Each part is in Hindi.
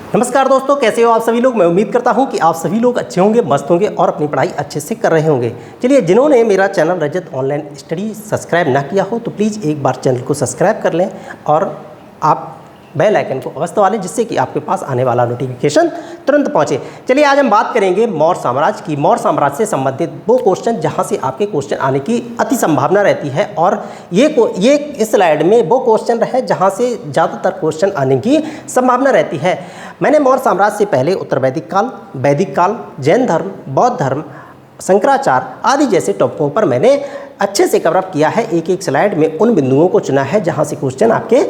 नमस्कार दोस्तों, कैसे हो आप सभी लोग। मैं उम्मीद करता हूं कि आप सभी लोग अच्छे होंगे, मस्त होंगे और अपनी पढ़ाई अच्छे से कर रहे होंगे। चलिए, जिन्होंने मेरा चैनल रजत ऑनलाइन स्टडी सब्सक्राइब ना किया हो तो प्लीज़ एक बार चैनल को सब्सक्राइब कर लें और आप बेल आइकन को अवश्य दबा लें, जिससे कि आपके पास आने वाला नोटिफिकेशन तुरंत पहुंचे। चलिए, आज हम बात करेंगे मौर्य साम्राज्य की। मौर्य साम्राज्य से संबंधित वो क्वेश्चन जहां से आपके क्वेश्चन आने की अति संभावना रहती है, और ये इस स्लाइड में वो क्वेश्चन रहे जहां से ज़्यादातर क्वेश्चन आने की संभावना रहती है। मैंने मौर्य साम्राज्य से पहले उत्तर वैदिक काल, जैन धर्म, बौद्ध धर्म, शंकराचार्य आदि जैसे टॉपिकों पर मैंने अच्छे से कवरअप किया है। एक एक स्लाइड में उन बिंदुओं को चुना है जहां से क्वेश्चन आपके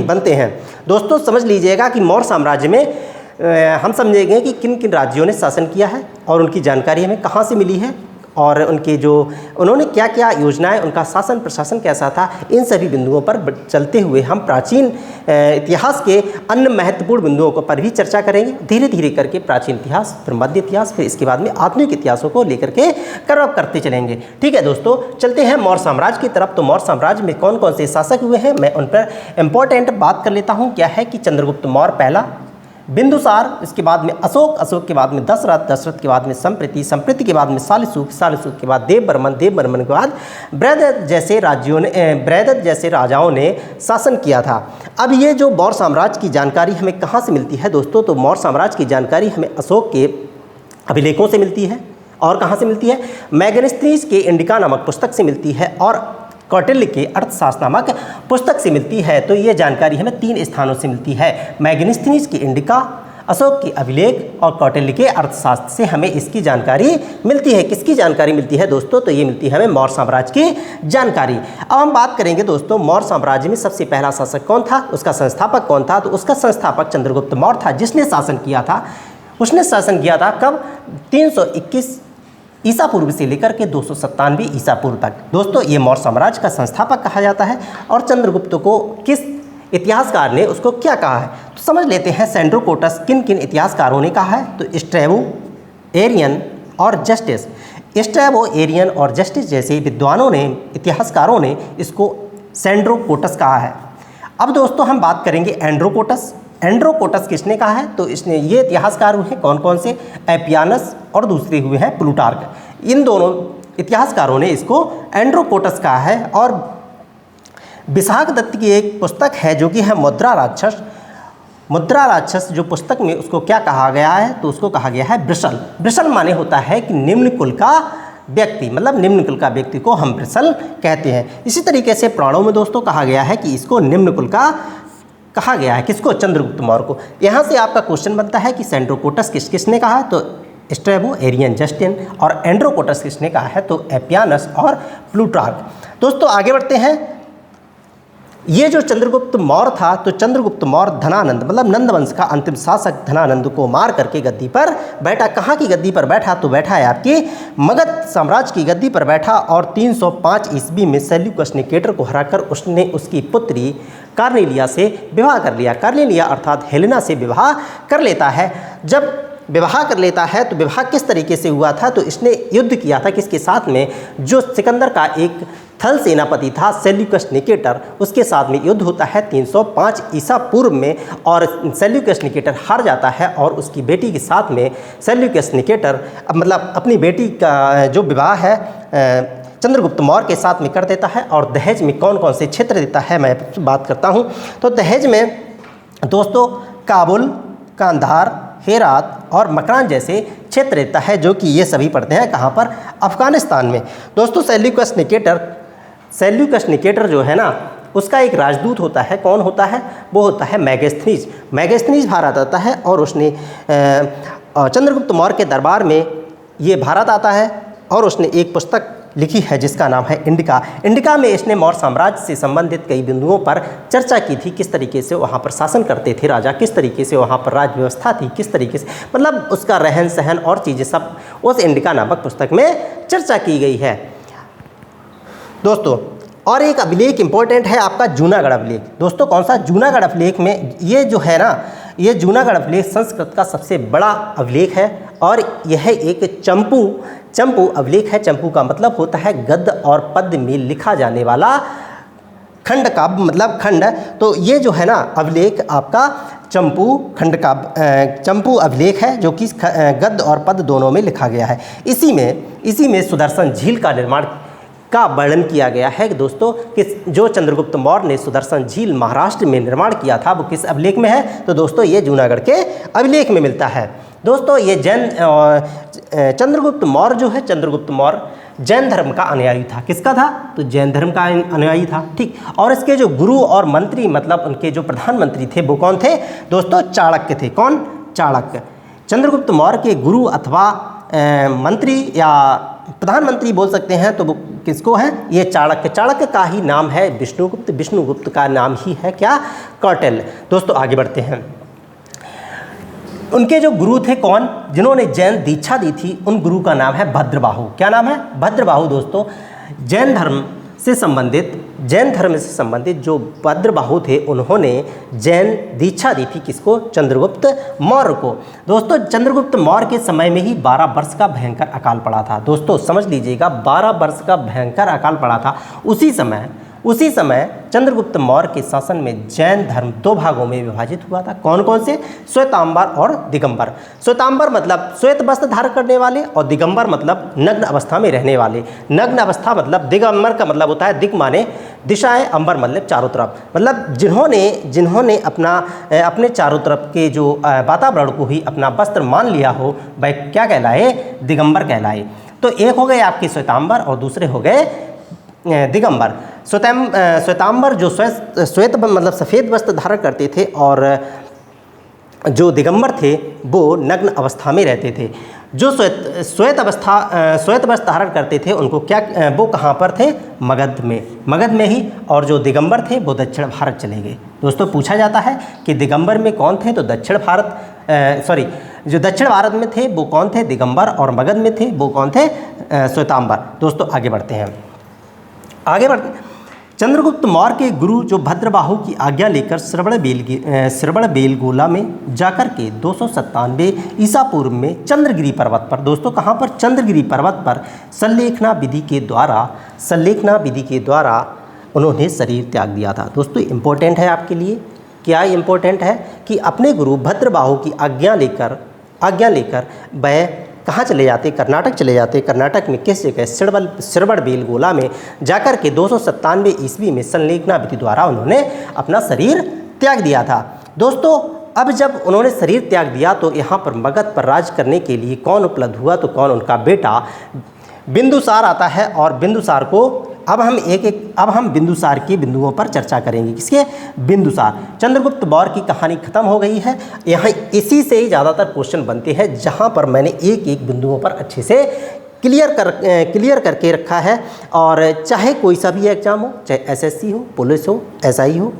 बनते हैं। दोस्तों, समझ लीजिएगा कि मौर्य साम्राज्य में हम समझेंगे कि किन किन राज्यों ने शासन किया है और उनकी जानकारी हमें कहाँ से मिली है, और उन्होंने क्या क्या योजनाएं, उनका शासन प्रशासन कैसा था, इन सभी बिंदुओं पर चलते हुए हम प्राचीन इतिहास के अन्य महत्वपूर्ण बिंदुओं पर भी चर्चा करेंगे। धीरे धीरे करके प्राचीन इतिहास, फिर मध्य इतिहास, फिर इसके बाद में आधुनिक इतिहासों को लेकर के कवरअप करते चलेंगे। ठीक है दोस्तों, चलते हैं मौर्य साम्राज्य की तरफ। तो मौर्य साम्राज्य में कौन कौन से शासक हुए हैं, मैं उन पर इंपॉर्टेंट बात कर लेता हूँ। क्या है कि चंद्रगुप्त मौर्य पहला, बिंदुसार, इसके बाद में अशोक के बाद में दशरथ के बाद में संप्रीति के बाद में शालिशुक के बाद देववर्मन के बाद बृहद्रथ जैसे राजाओं ने शासन किया था। अब ये जो मौर्य साम्राज्य की जानकारी हमें कहाँ से मिलती है दोस्तों, तो मौर्य साम्राज्य की जानकारी हमें अशोक के अभिलेखों से मिलती है। और कहाँ से मिलती है? मैगनेस्टीज के इंडिका नामक पुस्तक से मिलती है और कौटिल्य के अर्थशास्त्र नामक पुस्तक से मिलती है। तो ये जानकारी हमें 3 स्थानों से मिलती है। मैगनेस्टीज की इंडिका, अशोक के अभिलेख और कौटिल्य के अर्थशास्त्र से हमें इसकी जानकारी मिलती है। किसकी जानकारी मिलती है दोस्तों? तो ये मिलती है हमें मौर्य साम्राज्य की जानकारी। अब हम बात करेंगे दोस्तों, मौर्य साम्राज्य में सबसे पहला शासक कौन था, उसका संस्थापक कौन था? तो उसका संस्थापक चंद्रगुप्त मौर्य था, जिसने शासन किया था। उसने शासन किया था कब? 321 ईसा पूर्व से लेकर के 297 ईसा पूर्व तक। दोस्तों, ये मौर्य साम्राज्य का संस्थापक कहा जाता है। और चंद्रगुप्त को किस इतिहासकार ने उसको क्या कहा है, तो समझ लेते हैं। सेंड्रोकोटस किन किन इतिहासकारों ने कहा है? तो स्ट्रैबो, एरियन और जस्टिस। स्ट्रैबो, एरियन और जस्टिस जैसे विद्वानों ने, इतिहासकारों ने इसको सेंड्रोकोटस कहा है। अब दोस्तों हम बात करेंगे एंड्रोकोटस किसने कहा है? तो इसने, ये इतिहासकार हुए हैं कौन कौन से? एपियानस और दूसरे हुए हैं प्लूटार्क। इन दोनों इतिहासकारों ने इसको एंड्रोकोटस कहा है। और विशाख दत्त की एक पुस्तक है जो कि है मुद्रा राक्षस जो पुस्तक में उसको क्या कहा गया है? तो उसको कहा गया है वृषल। वृषल माने होता है कि निम्न कुल का व्यक्ति, मतलब निम्न कुल का व्यक्ति को हम वृषल कहते हैं। इसी तरीके से पुराणों में दोस्तों कहा गया है कि इसको निम्न कुल का कहा गया है। किसको? चंद्रगुप्त मौर्य को। यहाँ से आपका क्वेश्चन बनता है कि सेंड्रोकोटस किसने कहा? तो स्ट्रैबो, एरियन, जस्टिन। और एंड्रोकोटस किसने कहा है? तो एपियानस और प्लूटार्क। दोस्तों आगे बढ़ते हैं। ये जो चंद्रगुप्त मौर्य था, तो चंद्रगुप्त मौर्य धनानंद, मतलब नंद वंश का अंतिम शासक धनानंद को मार करके गद्दी पर बैठा। कहाँ की गद्दी पर बैठा? तो बैठा है आपकी मगध साम्राज्य की गद्दी पर बैठा। और 305 ईस्वी में सेल्यूकस निकेटर को हराकर उसने उसकी पुत्री कार्नेलिया से विवाह कर लिया। कार्नेलिया अर्थात हेलेना से विवाह कर लेता है। जब विवाह कर लेता है तो विवाह किस तरीके से हुआ था? तो इसने युद्ध किया था किसके साथ में? जो सिकंदर का एक थल सेनापति था सेल्यूकस निकेटर, उसके साथ में युद्ध होता है 305 ईसा पूर्व में। और सेल्यूकस निकेटर हार जाता है और उसकी बेटी के साथ में सेल्यूकस निकेटर मतलब अपनी बेटी का जो विवाह है चंद्रगुप्त मौर्य के साथ में कर देता है। और दहेज में कौन कौन से क्षेत्र देता है, मैं बात करता हूँ। तो दहेज में दोस्तों काबुल, कांधार, हेरात और मकरान जैसे क्षेत्र देता है, जो कि ये सभी पड़ते हैं कहाँ पर? अफगानिस्तान में। दोस्तों सेल्यूकस निकेटर जो है ना, उसका एक राजदूत होता है। कौन होता है? वो होता है मैगस्थनीज भारत आता है और उसने चंद्रगुप्त मौर्य के दरबार में ये भारत आता है और उसने एक पुस्तक लिखी है जिसका नाम है इंडिका में इसने मौर्य साम्राज्य से संबंधित कई बिंदुओं पर चर्चा की थी। किस तरीके से वहाँ पर शासन करते थे राजा, किस तरीके से वहाँ पर राज व्यवस्था थी, किस तरीके से मतलब उसका रहन सहन और चीज़ें सब उस इंडिका नामक पुस्तक में चर्चा की गई है दोस्तों। और एक अभिलेख इंपॉर्टेंट है आपका जूनागढ़ अभिलेख। दोस्तों कौन सा? जूनागढ़ अभिलेख में ये जो है ना, ये जूनागढ़ अभिलेख संस्कृत का सबसे बड़ा अभिलेख है। और यह एक चंपू अभिलेख है। चंपू का मतलब होता है गद्य और पद्य में लिखा जाने वाला खंड काव्य मतलब खंड, तो ये जो है ना अभिलेख आपका चंपू खंड काव्य, चंपू अभिलेख है जो कि गद्य और पद्य दोनों में लिखा गया है। इसी में सुदर्शन झील का निर्माण का वर्णन किया गया है दोस्तों कि जो चंद्रगुप्त मौर्य ने सुदर्शन झील महाराष्ट्र में निर्माण किया था वो किस अभिलेख में है, तो दोस्तों ये जूनागढ़ के अभिलेख में मिलता है। दोस्तों ये चंद्रगुप्त मौर्य जो है, चंद्रगुप्त मौर्य जैन धर्म का अनुयायी था। किसका था, तो जैन धर्म का अनुयायी था, ठीक। और इसके जो गुरु और मंत्री मतलब उनके जो प्रधानमंत्री थे वो कौन थे दोस्तों, चाणक्य थे। कौन, चाणक्य। चंद्रगुप्त मौर्य के गुरु अथवा मंत्री या प्रधानमंत्री बोल सकते हैं तो वो किसको है, ये चाणक्य। चाणक्य का ही नाम है विष्णुगुप्त, विष्णुगुप्त का नाम ही है क्या, कौटिल्य। दोस्तों आगे बढ़ते हैं। उनके जो गुरु थे कौन, जिन्होंने जैन दीक्षा दी थी, उन गुरु का नाम है भद्रबाहु। क्या नाम है, भद्रबाहु। दोस्तों जैन धर्म से संबंधित जो भद्रबाहु थे उन्होंने जैन दीक्षा दी थी किसको, चंद्रगुप्त मौर्य को। दोस्तों चंद्रगुप्त मौर्य के समय में ही 12 वर्ष का भयंकर अकाल पड़ा था। दोस्तों समझ लीजिएगा 12 वर्ष का भयंकर अकाल पड़ा था। उसी समय चंद्रगुप्त मौर्य के शासन में जैन धर्म 2 भागों में विभाजित हुआ था। कौन कौन से, श्वेतांबर और दिगंबर। श्वेतांबर मतलब श्वेत वस्त्र धारण करने वाले और दिगंबर मतलब नग्न अवस्था में रहने वाले। नग्न अवस्था मतलब दिगंबर का मतलब होता है दिग माने दिशाएं, अंबर मतलब चारों तरफ, मतलब जिन्होंने अपने चारों तरफ के जो वातावरण को ही अपना वस्त्र मान लिया हो वह क्या कहलाए, दिगंबर कहलाए। तो एक हो गए आपके श्वेतांबर और दूसरे हो गए दिगंबर। श्वेतांबर जो श्वेत मतलब सफ़ेद वस्त्र धारण करते थे और जो दिगंबर थे वो नग्न अवस्था में रहते थे। जो श्वेत वस्त्र धारण करते थे उनको क्या, वो कहाँ पर थे, मगध में ही। और जो दिगंबर थे वो दक्षिण भारत चले गए। दोस्तों पूछा जाता है कि दिगंबर में कौन थे, तो जो दक्षिण भारत में थे वो कौन थे, दिगंबर, और मगध में थे वो कौन थे, श्वेतांबर। दोस्तों आगे बढ़ते हैं। चंद्रगुप्त मौर्य के गुरु जो भद्रबाहु की आज्ञा लेकर श्रवणबेलगोला में जाकर के 297 ईसा पूर्व में चंद्रगिरी पर्वत पर, दोस्तों कहाँ पर, चंद्रगिरी पर्वत पर संलेखना विधि के द्वारा उन्होंने शरीर त्याग दिया था। दोस्तों इंपॉर्टेंट है आपके लिए, क्या इंपॉर्टेंट है कि अपने गुरु भद्रबाहु की आज्ञा लेकर वह कहाँ चले जाते, कर्नाटक चले जाते। कर्नाटक में किस जगह, श्रवणबेलगोला में जाकर के 297 ईस्वी में संलेखना विधि द्वारा उन्होंने अपना शरीर त्याग दिया था। दोस्तों अब जब उन्होंने शरीर त्याग दिया तो यहाँ पर मगध पर राज करने के लिए कौन उपलब्ध हुआ, तो कौन, उनका बेटा बिंदुसार आता है। और बिंदुसार को अब हम बिंदुसार के बिंदुओं पर चर्चा करेंगे। किसके, बिंदुसार। चंद्रगुप्त मौर्य की कहानी खत्म हो गई है। यहाँ इसी से ही ज़्यादातर क्वेश्चन बनते हैं, जहाँ पर मैंने एक बिंदुओं पर अच्छे से क्लियर करके रखा है। और चाहे कोई सा भी एग्जाम हो, चाहे एसएससी हो, पुलिस हो, एसआई हो,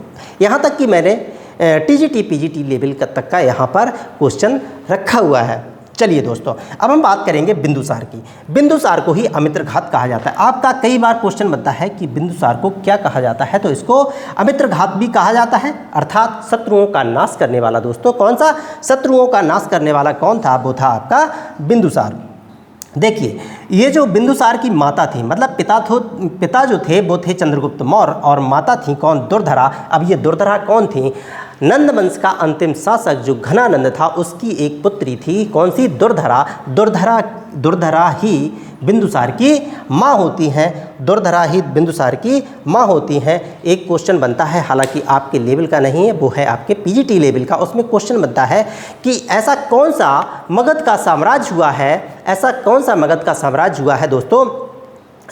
यहाँ तक कि मैंने टीजीटी पीजीटी लेवल तक का यहाँ पर क्वेश्चन रखा हुआ है। चलिए दोस्तों अब हम बात करेंगे बिंदुसार की। बिंदुसार को ही अमित्रघात कहा जाता है। आपका कई बार क्वेश्चन बनता है कि बिंदुसार को क्या कहा जाता है, तो इसको अमित्रघात भी कहा जाता है, अर्थात शत्रुओं का नाश करने वाला। दोस्तों कौन सा, शत्रुओं का नाश करने वाला कौन था, वो था आपका बिंदुसार। देखिए ये जो बिंदुसार की माता थी, मतलब पिता जो थे वो थे चंद्रगुप्त मौर्य और माता थी कौन, दुर्धरा। अब ये दुर्धरा कौन थी, नंद वंश का अंतिम शासक जो घनानंद था उसकी एक पुत्री थी, कौन सी, दुर्धरा। दुर्धरा ही बिंदुसार की माँ होती हैं, दुर्धरा ही बिंदुसार की माँ होती हैं। एक क्वेश्चन बनता है, हालांकि आपके लेवल का नहीं है, वो है आपके पीजीटी लेवल का। उसमें क्वेश्चन बनता है कि ऐसा कौन सा मगध का साम्राज्य हुआ है दोस्तों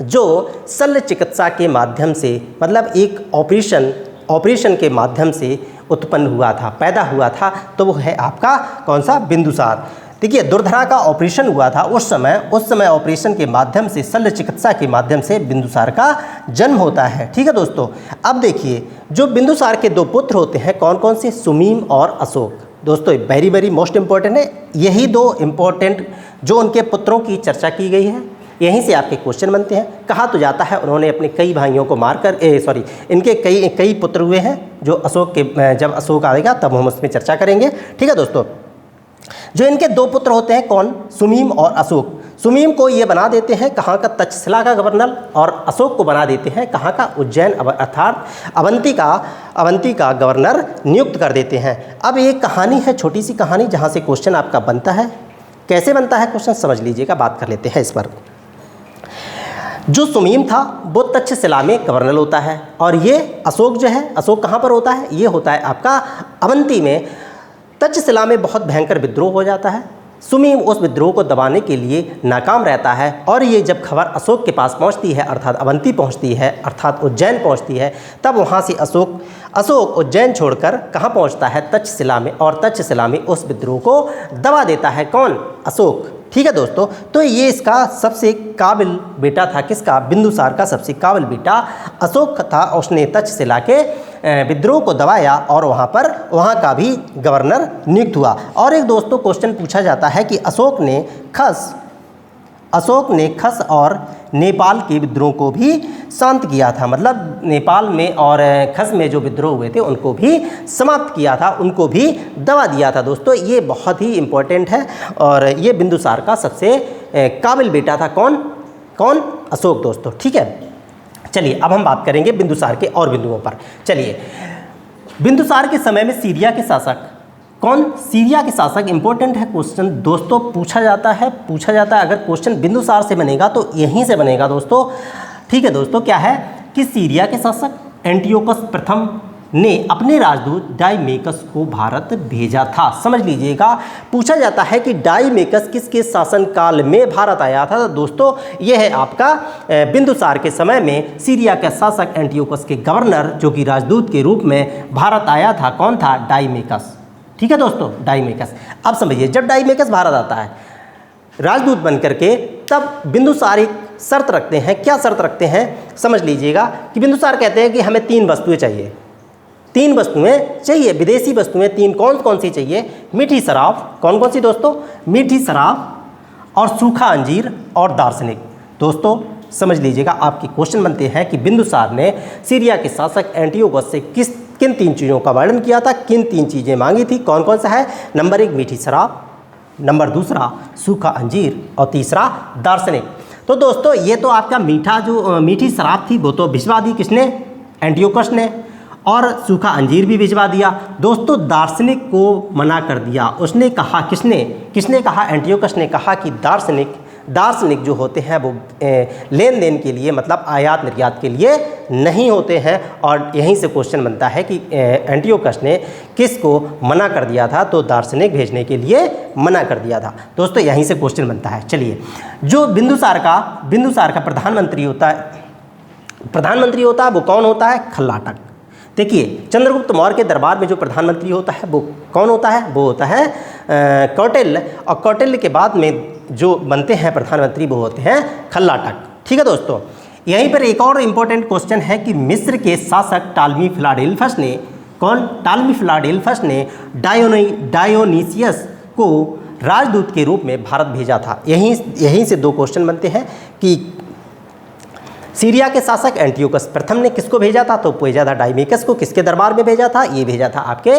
जो शल्य चिकित्सा के माध्यम से, मतलब एक ऑपरेशन के माध्यम से उत्पन्न हुआ था, पैदा हुआ था, तो वो है आपका कौन सा, बिंदुसार। देखिए दुर्धरा का ऑपरेशन हुआ था उस समय ऑपरेशन के माध्यम से, शल्य चिकित्सा के माध्यम से बिंदुसार का जन्म होता है। ठीक है दोस्तों। अब देखिए जो बिंदुसार के 2 पुत्र होते हैं कौन कौन से, सुमीम और अशोक। दोस्तों वेरी मोस्ट इंपॉर्टेंट है, यही 2 इम्पोर्टेंट जो उनके पुत्रों की चर्चा की गई है, यहीं से आपके क्वेश्चन बनते हैं। कहा तो जाता है उन्होंने अपने कई भाइयों को मारकर इनके कई पुत्र हुए हैं, जो अशोक के, जब अशोक आएगा तब हम उसमें चर्चा करेंगे। ठीक है दोस्तों। जो इनके 2 पुत्र होते हैं कौन, सुमीम और अशोक। सुमीम को ये बना देते हैं कहाँ का, तक्षशिला का गवर्नर, और अशोक को बना देते हैं कहाँ का, उज्जैन अर्थात अवंती का गवर्नर नियुक्त कर देते हैं। अब एक कहानी है, छोटी सी कहानी, जहाँ से क्वेश्चन आपका बनता है। कैसे बनता है क्वेश्चन समझ लीजिएगा, बात कर लेते हैं इस पर। जो सुमीम था वो तक्षशिला में गवर्नर होता है, और ये अशोक जो है, अशोक कहाँ पर होता है, ये होता है आपका अवंती में। तक्षशिला में बहुत भयंकर विद्रोह हो जाता है। सुमीम उस विद्रोह को दबाने के लिए नाकाम रहता है, और ये जब खबर अशोक के पास पहुंचती है अर्थात अवंती पहुंचती है अर्थात उज्जैन पहुंचती है, तब वहां से अशोक उज्जैन छोड़कर कहाँ पहुंचता है, तक्षशिला में, और तक्षशिला में उस विद्रोह को दबा देता है। कौन? अशोक। ठीक है दोस्तों, तो ये इसका सबसे काबिल बेटा था। किसका? बिंदुसार का सबसे काबिल बेटा अशोक था। उसने तक्षशिला के विद्रोह को दबाया और वहाँ का भी गवर्नर नियुक्त हुआ। और एक दोस्तों क्वेश्चन पूछा जाता है कि अशोक ने खस और नेपाल के विद्रोह को भी शांत किया था, मतलब नेपाल में और खस में जो विद्रोह हुए थे उनको भी समाप्त किया था, उनको भी दबा दिया था। दोस्तों ये बहुत ही इम्पोर्टेंट है, और ये बिंदुसार का सबसे काबिल बेटा था। कौन? अशोक दोस्तों। ठीक है, चलिए अब हम बात करेंगे बिंदुसार के और बिंदुओं पर। चलिए, बिंदुसार के समय में सीरिया के शासक कौन? सीरिया के शासक। इंपॉर्टेंट है क्वेश्चन दोस्तों, पूछा जाता है। अगर क्वेश्चन बिंदुसार से बनेगा तो यहीं से बनेगा दोस्तों। ठीक है दोस्तों, क्या है कि सीरिया के शासक एंटियोकस प्रथम ने अपने राजदूत डाइमेकस को भारत भेजा था। समझ लीजिएगा, पूछा जाता है कि डाइमेकस किसके शासनकाल में भारत आया था। तो दोस्तों यह है आपका बिंदुसार के समय में सीरिया का शासक एंटियोकस के गवर्नर जो कि राजदूत के रूप में भारत आया था। कौन था? डाइमेकस। ठीक है दोस्तों, डाइमेकस। अब समझिए, जब डाइमेकस भारत आता है राजदूत बन करके, तब बिंदुसार एक शर्त रखते हैं। क्या शर्त रखते हैं समझ लीजिएगा, कि बिंदुसार कहते हैं कि हमें 3 वस्तुएं चाहिए। 3 वस्तुएं चाहिए, विदेशी वस्तुएं 3। कौन सी चाहिए? मीठी शराब। कौन सी दोस्तों? मीठी शराब और सूखा अंजीर और दार्शनिक। दोस्तों समझ लीजिएगा, आपके क्वेश्चन बनते हैं कि बिंदुसार ने सीरिया के शासक एंटियोकस से किन 3 चीज़ों का वर्णन किया था, किन 3 चीज़ें मांगी थी। कौन सा है? नंबर 1 मीठी शराब, नंबर 2 सूखा अंजीर, और 3 दार्शनिक। तो दोस्तों ये तो आपका मीठी शराब थी वो तो भिजवा दी किसने? एंटियोकस ने, और सूखा अंजीर भी भिजवा दिया। दोस्तों दार्शनिक को मना कर दिया। उसने कहा, किसने कहा? एंटियोकस ने कहा कि दार्शनिक जो होते हैं वो लेन देन के लिए, मतलब आयात निर्यात के लिए नहीं होते हैं। और यहीं से क्वेश्चन बनता है कि एंटियोकस ने किसको मना कर दिया था? तो दार्शनिक भेजने के लिए मना कर दिया था। दोस्तों यहीं से क्वेश्चन बनता है। चलिए, जो बिंदुसार का प्रधानमंत्री होता है वो कौन होता है? खल्लाटक। देखिए, चंद्रगुप्त मौर्य के दरबार में जो प्रधानमंत्री होता है वो कौन होता है? वो होता है कौटिल्य। और कौटिल्य के बाद में जो बनते हैं प्रधानमंत्री वो होते हैं खल्लाटक। ठीक है दोस्तों, यहीं पर एक और इम्पोर्टेंट क्वेश्चन है कि मिस्र के शासक टालमी फिलाडेल्फस ने डायोनीसियस को राजदूत के रूप में भारत भेजा था। यहीं से 2 क्वेश्चन बनते हैं कि सीरिया के शासक एंटियोकस प्रथम ने किसको भेजा था? तो भेजा था डाइमेकस को। किसके दरबार में भेजा था? ये भेजा था आपके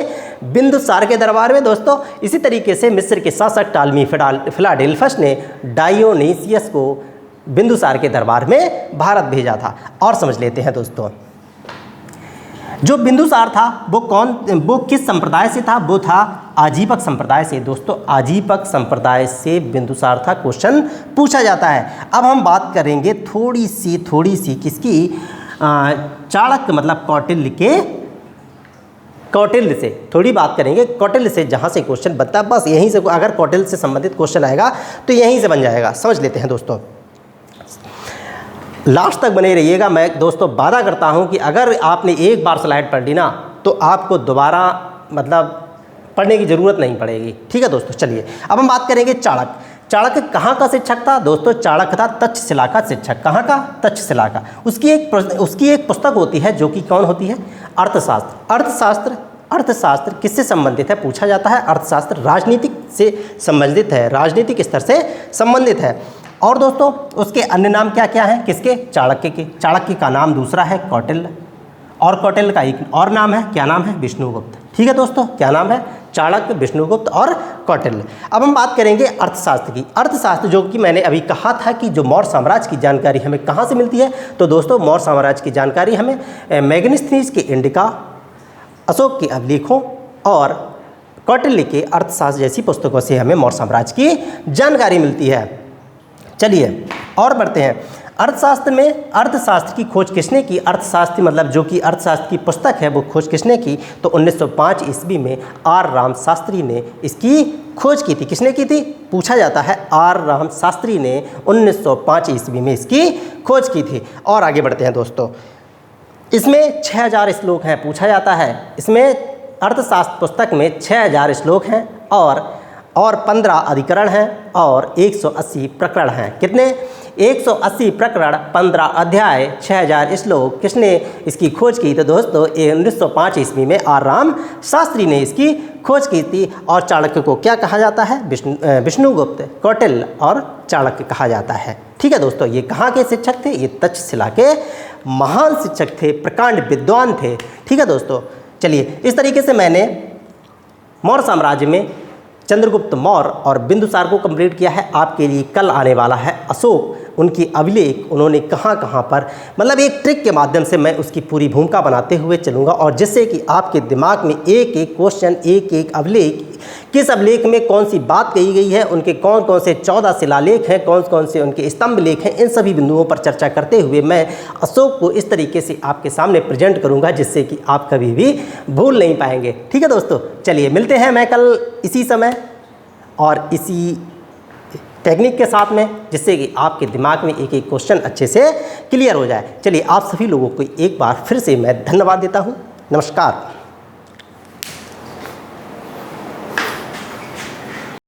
बिंदुसार के दरबार में। दोस्तों इसी तरीके से मिस्र के शासक टालमी फिलाडेल्फस ने डायोनीसियस को बिंदुसार के दरबार में भारत भेजा था। और समझ लेते हैं दोस्तों, जो बिंदुसार था वो किस संप्रदाय से था? वो था आजीपक संप्रदाय से। दोस्तों आजीपक संप्रदाय से बिंदुसार था। क्वेश्चन पूछा जाता है। अब हम बात करेंगे थोड़ी सी किसकी? चाणक्य, मतलब कौटिल्य से थोड़ी बात करेंगे। कौटिल्य से जहाँ से क्वेश्चन बनता है, बस यहीं से अगर कौटिल्य से संबंधित क्वेश्चन आएगा तो यहीं से बन जाएगा। समझ लेते हैं दोस्तों, लास्ट तक बने रहिएगा। मैं दोस्तों वादा करता हूं कि अगर आपने एक बार स्लाइड पढ़ ली ना तो आपको दोबारा मतलब पढ़ने की ज़रूरत नहीं पड़ेगी। ठीक है दोस्तों, चलिए अब हम बात करेंगे चाणक्य कहाँ का शिक्षक था? दोस्तों चाणक्य था तक्षशिला का शिक्षक। कहाँ का? तक्षशिला का। उसकी एक पुस्तक होती है जो कि कौन होती है? अर्थशास्त्र किससे संबंधित है? पूछा जाता है। अर्थशास्त्र राजनीतिक से संबंधित है, राजनीतिक स्तर से संबंधित है। और दोस्तों उसके अन्य नाम क्या क्या हैं? किसके? चाणक्य के। चाणक्य का नाम दूसरा है कौटिल्य, और कौटिल्य का एक और नाम है, क्या नाम है? विष्णुगुप्त। ठीक है दोस्तों, क्या नाम है? चाणक्य, विष्णुगुप्त और कौटिल्य। अब हम बात करेंगे अर्थशास्त्र की। अर्थशास्त्र जो कि मैंने अभी कहा था कि जो मौर्य साम्राज्य की जानकारी हमें कहाँ से मिलती है, तो दोस्तों मौर्य साम्राज्य की जानकारी हमें मैग्नेस्थनीज के इंडिका, अशोक के अभिलेखों और कौटिल्य के अर्थशास्त्र जैसी पुस्तकों से हमें मौर्य साम्राज्य की जानकारी मिलती है। चलिए और बढ़ते हैं। अर्थशास्त्र में अर्थशास्त्र की खोज किसने की? अर्थशास्त्र मतलब जो कि अर्थशास्त्र की पुस्तक है वो खोज किसने की? तो 1905 ईस्वी में आर राम शास्त्री ने इसकी खोज की थी। किसने की थी? पूछा जाता है। आर राम शास्त्री ने 1905 ईस्वी में इसकी खोज की थी। और आगे बढ़ते हैं दोस्तों। इसमें 6000 श्लोक हैं। पूछा जाता है इसमें अर्थशास्त्र पुस्तक में 6000 श्लोक हैं और 15 अधिकरण हैं और 180 प्रकरण हैं। कितने? 180 प्रकरण, 15 अध्याय, 6000 श्लोक। किसने इसकी खोज की? तो दोस्तों 1905 ईस्वी में आर राम शास्त्री ने इसकी खोज की थी। और चाणक्य को क्या कहा जाता है? विष्णुगुप्त, कौटिल्य और चाणक्य कहा जाता है। ठीक है दोस्तों, ये कहाँ के शिक्षक थे? ये तक्षशिला के महान शिक्षक थे, प्रकांड विद्वान थे। ठीक है दोस्तों, चलिए इस तरीके से मैंने मौर्य साम्राज्य में चंद्रगुप्त मौर्य और बिंदुसार को कंप्लीट किया है। आपके लिए कल आने वाला है अशोक, उनकी अभिलेख, उन्होंने कहाँ कहाँ पर, मतलब एक ट्रिक के माध्यम से मैं उसकी पूरी भूमिका बनाते हुए चलूँगा और जिससे कि आपके दिमाग में एक एक क्वेश्चन, एक एक अभिलेख, किस अभिलेख में कौन सी बात कही गई है, उनके कौन कौन से 14 शिलालेख हैं, कौन कौन से उनके स्तंभ लेख हैं, इन सभी बिंदुओं पर चर्चा करते हुए मैं अशोक को इस तरीके से आपके सामने प्रेजेंट करूंगा जिससे कि आप कभी भी भूल नहीं पाएंगे। ठीक है दोस्तों, चलिए मिलते हैं मैं कल इसी समय और इसी टेक्निक के साथ में, जिससे कि आपके दिमाग में एक एक क्वेश्चन अच्छे से क्लियर हो जाए। चलिए आप सभी लोगों को एक बार फिर से मैं धन्यवाद देता हूँ। नमस्कार।